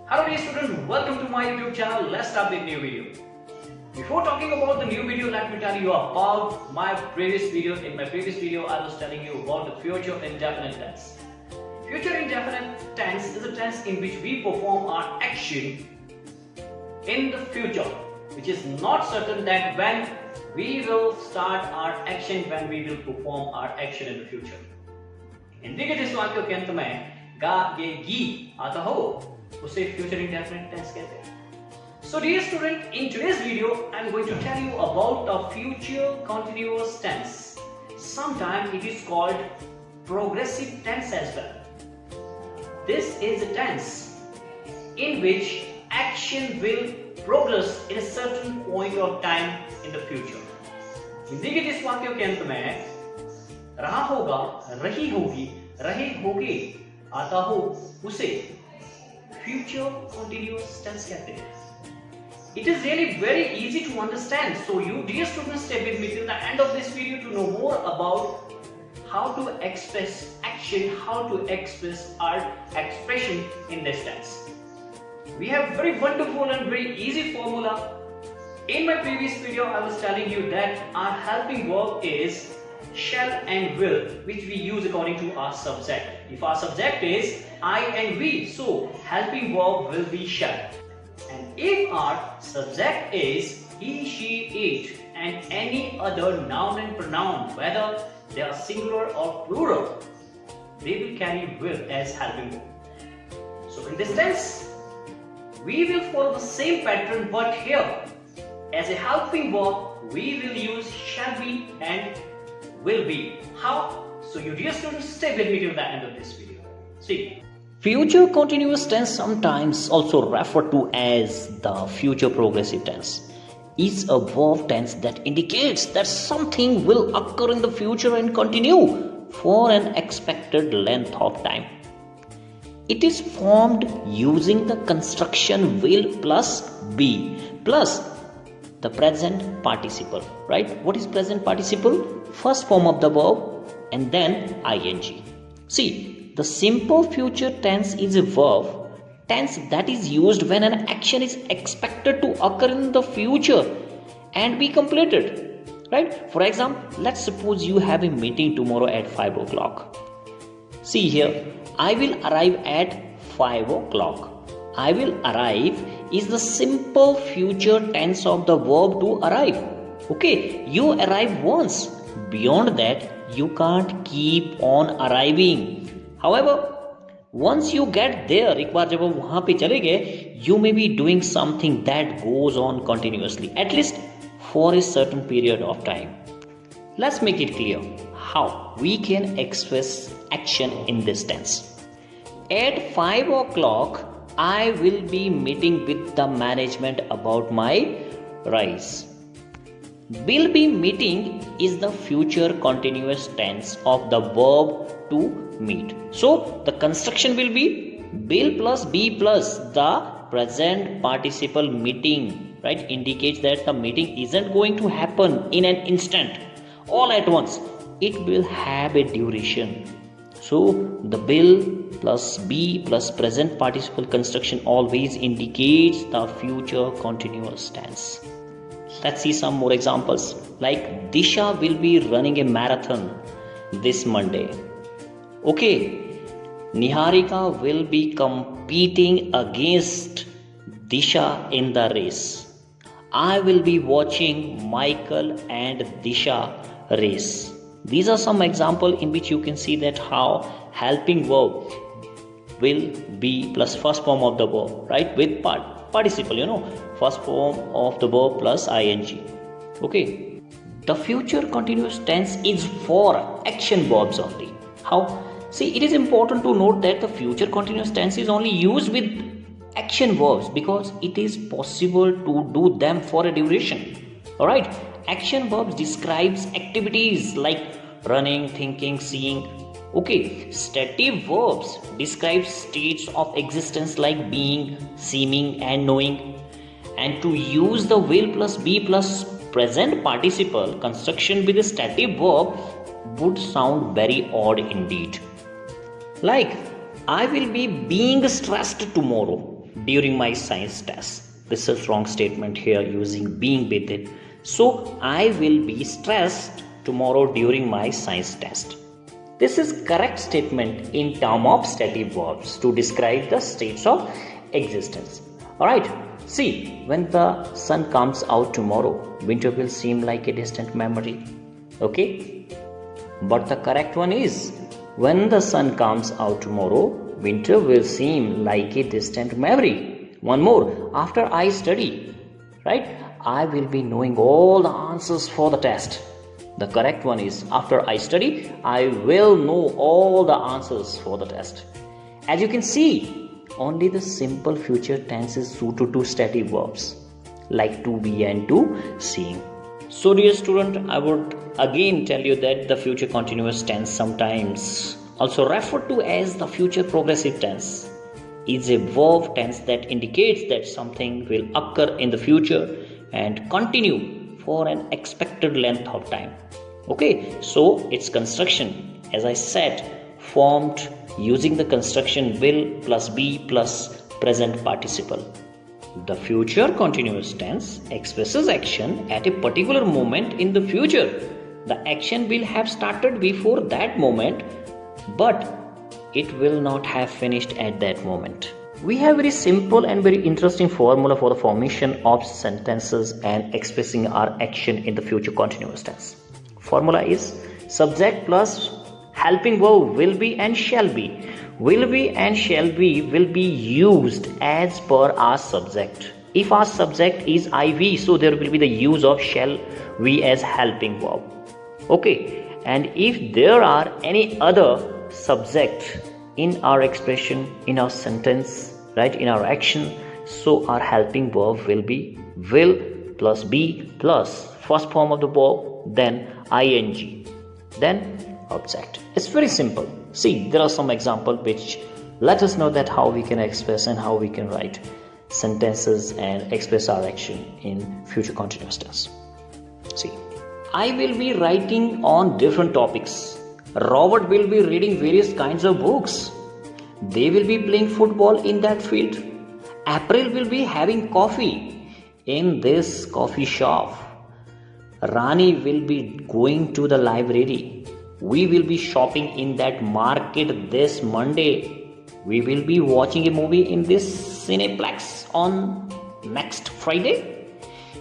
Hello dear students, welcome to my YouTube channel. Let's start the new video. Before talking about the new video, let me tell you about my previous video. In my previous video, I was telling you about the future indefinite tense. Future indefinite tense is a tense in which we perform our action in the future, which is not certain that when we will start our action, when we will perform our action in the future. Indicate इस वाक्य के अंत में गा ये गी आता हो उसे फ्यूचर इंडेफिनिट टेंस कहते हैं. So dear student, in today's video I am going to tell you about the future continuous tense. Sometimes it is called progressive tense as well. This is a tense in which action will progress in a certain point of time in the future. Indicate इस वाक्य के अंत में रहा होगा, रही होगी, रहे होगे आता हो उसे फ्यूचर कंटिन्यूअस टेंस कहते हैं. It is really very easy to understand, so you dear students stay with me till the end of this video to know more about how to express action, how to express our expression in this tense. We have very wonderful and very easy formula. In my previous video I was telling you that our helping verb is shall and will, which we use according to our subject. If our subject is I and we, so helping verb will be shall. And if our subject is he, she, it, and any other noun and pronoun, whether they are singular or plural, they will carry will as helping verb. So in this tense, we will follow the same pattern, but here as a helping verb, we will use shall be and will be. How? So you dear students stay with me till the end of this video. See, future continuous tense, sometimes also referred to as the future progressive tense, is a verb tense that indicates that something will occur in the future and continue for an expected length of time. It is formed using the construction will plus be plus the present participle, right? What is present participle? First form of the verb and then ing. See, the simple future tense is a verb tense that is used when an action is expected to occur in the future and be completed, right? For example, let's suppose you have a meeting tomorrow at 5 o'clock. See here, I will arrive at 5 o'clock. I will arrive is the simple future tense of the verb to arrive. Okay, you arrive once. Beyond that, you can't keep on arriving. However, once you get there, एक बार जब आप वहाँ पे चले गए, you may be doing something that goes on continuously, at least for a certain period of time. Let's make it clear how we can express action in this tense. At 5 o'clock, I will be meeting with the management about my rise. Will be meeting is the future continuous tense of the verb to meet. So the construction will be will plus be plus the present participle meeting, right? Indicates that the meeting isn't going to happen in an instant, all at once. It will have a duration. So the will plus be plus present participle construction always indicates the future continuous tense. Let's see some more examples. Like Disha will be running a marathon this Monday. Okay, Niharika will be competing against Disha in the race. I will be watching Michael and Disha race. These are some examples in which you can see that how helping verb will be plus first form of the verb, right? With participle, first form of the verb plus ing. Okay. The future continuous tense is for action verbs only. How? See, it is important to note that the future continuous tense is only used with action verbs because it is possible to do them for a duration. Alright? Action verbs describes activities like running, thinking, seeing. Okay, stative verbs describe states of existence like being, seeming and knowing. And to use the will plus be plus present participle construction with a stative verb would sound very odd indeed. Like, I will be being stressed tomorrow. during my science test. This is wrong statement here using being with it. So I will be stressed tomorrow during my science test. This is correct statement in term of stative verbs to describe the states of existence. Alright, see, when the sun comes out tomorrow, winter will seem like a distant memory. Okay? But the correct one is, when the sun comes out tomorrow, winter will seem like a distant memory. One more, after I study, right, I will be knowing all the answers for the test. The correct one is, after I study, I will know all the answers for the test. As you can see, only the simple future tense is suited to stative verbs like to be and to seem. So dear student, I would again tell you that the future continuous tense, sometimes also referred to as the future progressive tense, is a verb tense that indicates that something will occur in the future and continue for an expected length of time. Okay, so its construction, as I said, formed using the construction will plus be plus present participle. The future continuous tense expresses action at a particular moment in the future. The action will have started before that moment, but it will not have finished at that moment. We have very simple and very interesting formula for the formation of sentences and expressing our action in the future continuous tense. Formula is subject plus helping verb will be and shall be. Will be and shall be will be used as per our subject. If our subject is IV, so there will be the use of shall be as helping verb. Okay, and if there are any other subject in our expression, in our sentence, right, in our action, so our helping verb will be will plus be plus first form of the verb, then ing, then object. It's very simple. See, there are some examples which let us know that how we can express and how we can write sentences and express our action in future continuous tense. See, I will be writing on different topics. Robert will be reading various kinds of books. They will be playing football in that field. April will be having coffee in this coffee shop. Rani will be going to the library. We will be shopping in that market this Monday. We will be watching a movie in this Cineplex on next Friday.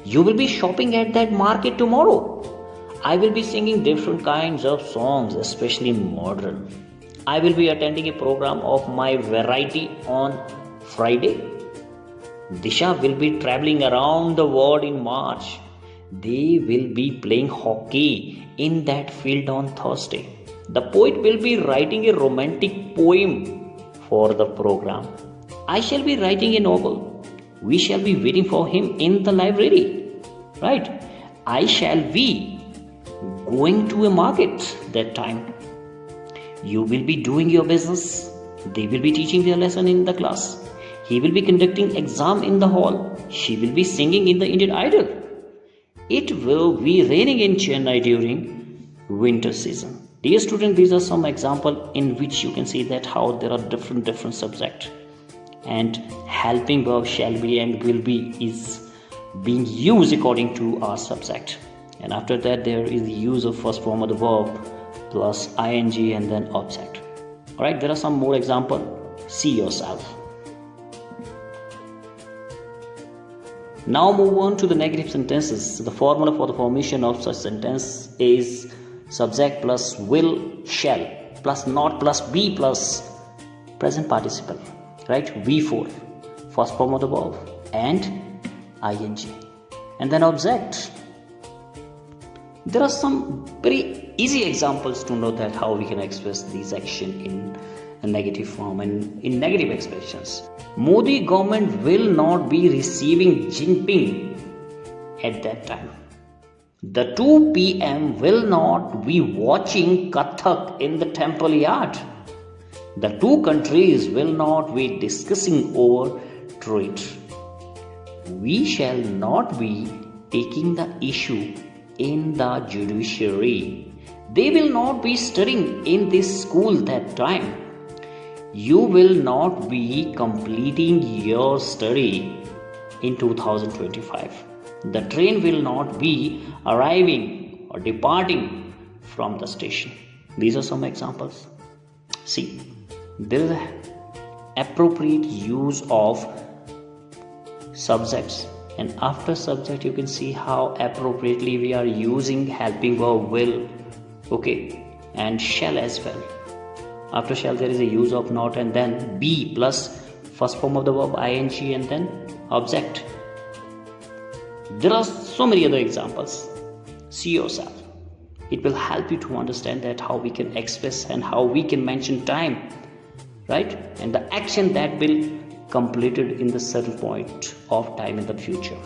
You will be shopping at that market tomorrow. I will be singing different kinds of songs, especially modern. I will be attending a program of my variety on Friday. Disha will be traveling around the world in March. They will be playing hockey in that field on Thursday. The poet will be writing a romantic poem for the program. I shall be writing a novel. We shall be waiting for him in the library. Right? I shall be going to a market that time. You will be doing your business. They will be teaching their lesson in the class. He will be conducting exam in the hall. She will be singing in the Indian Idol. It will be raining in Chennai during winter season. Dear student, these are some examples in which you can see that how there are different subjects. And helping verb shall be and will be is being used according to our subject. And after that there is the use of first form of the verb plus ing and then object. Alright, there are some more examples. See yourself. Now move on to the negative sentences. The formula for the formation of such sentence is subject plus will, shall, plus not plus be plus present participle. Right? V4, first form of the verb, and ing. And then object. There are some very easy examples to know that how we can express these action in a negative form and in negative expressions. Modi government will not be receiving Jinping at that time. The 2 p.m. will not be watching Kathak in the temple yard. The two countries will not be discussing over trade. We shall not be taking the issue in the judiciary. They will not be studying in this school that time. you will not be completing your study in 2025. The train will not be arriving or departing from the station. These are some examples. See, there is an appropriate use of subjects, and after subject you can see how appropriately we are using helping verb will, okay, and shall as well. After shall there is a use of not, and then be plus first form of the verb ing and then object. There are so many other examples. See yourself. It will help you to understand that how we can express and how we can mention time, right? And the action that will completed in the certain point of time in the future.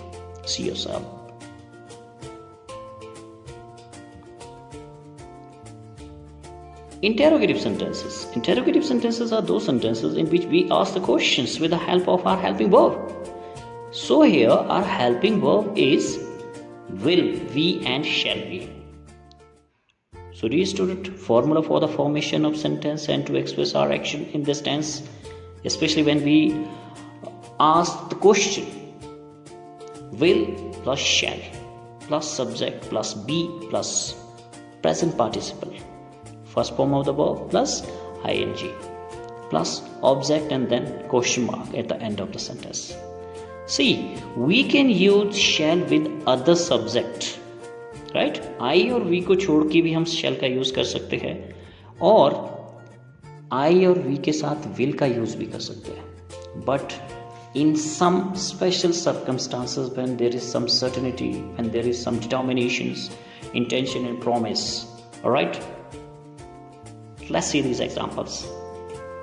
See yourself. Interrogative sentences. Interrogative sentences are those sentences in which we ask the questions with the help of our helping verb. So here our helping verb is will, we and shall be. So dear student, formula for the formation of sentence and to express our action in this tense, especially when we ask the question, will plus shall plus subject plus be plus present participle, first form of the verb plus ing plus object and then question mark at the end of the sentence. See, we can use shall with other subject, right? I और we को छोड़ के भी हम shall का use कर सकते हैं, और I और we के साथ will का यूज भी कर सकते हैं. But in some special circumstances, when there is some certainty, when there is some determinations, intention and promise, all right? Let's see these examples.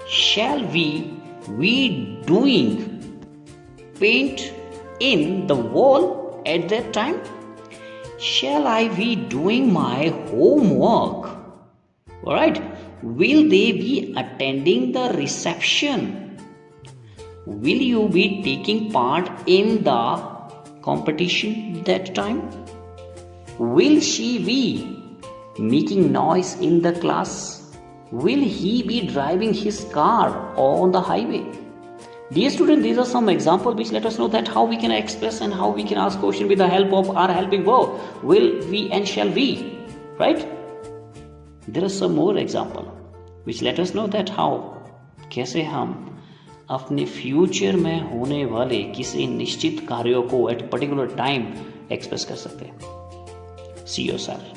Shall we doing paint in the wall at that time? Shall I be doing my homework? All right. Will they be attending the reception? Will you be taking part in the competition that time? Will she be making noise in the class? Will he be driving his car on the highway? Dear student, these are some examples which let us know that how we can express and how we can ask question with the help of our helping verb, will, we and shall be, right? There are some more example which let us know that how कैसे हम अपने future में होने वाले किसी निश्चित कार्यों को एट पर्टिकुलर टाइम एक्सप्रेस कर सकते हैं. See yourself.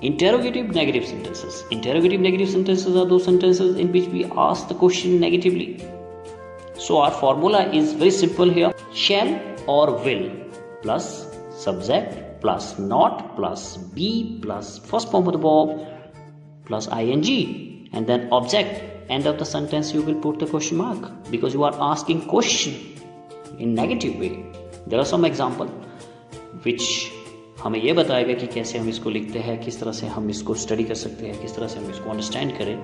Interrogative negative sentences. Interrogative negative sentences are those sentences in which we ask the question negatively. So our formula is very simple here. Shall or will plus subject plus not plus be plus first form of the verb plus ing and then object. End of the sentence you will put the question mark because you are asking question in negative way. There are some example which हमें ये बताएगा कि कैसे हम इसको लिखते हैं, किस तरह से हम इसको स्टडी कर सकते हैं, किस तरह से हम इसको अंडरस्टैंड करें.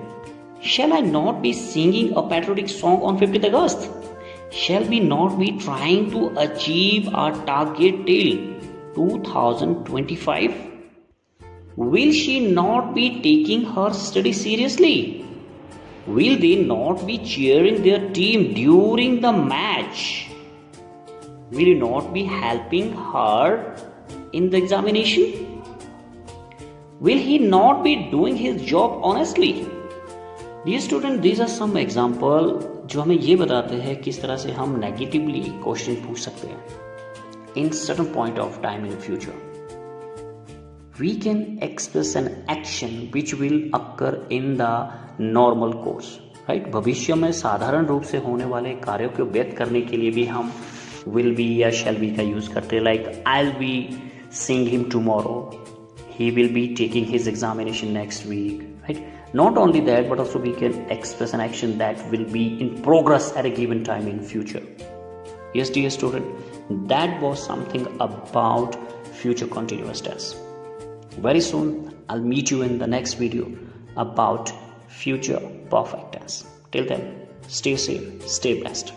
Shall I not be singing a patriotic song on 15th August? Shall we not be trying to achieve our target till 2025? Will she not be taking her study seriously? Will they not be cheering their team during the match? Will you not be helping her in the examination? Will he not be doing his job honestly? Dear student, these are some example जो हमें ये बताते हैं किस तरह से हम negatively question पूछ सकते हैं in certain point of time in the future. We can express an action which will occur in the normal course, right? भविष्य में साधारण रूप से होने वाले कार्यों को व्यक्त करने के लिए भी हम will be या shall be का यूज करते हैं. Like I'll be seeing him tomorrow, he will be taking his examination next week, right? Not only that, but also we can express an action that will be in progress at a given time in future. Yes, dear student, that was something about future continuous tense. Very soon I'll meet you in the next video about future perfect tense. Till then, stay safe, stay blessed.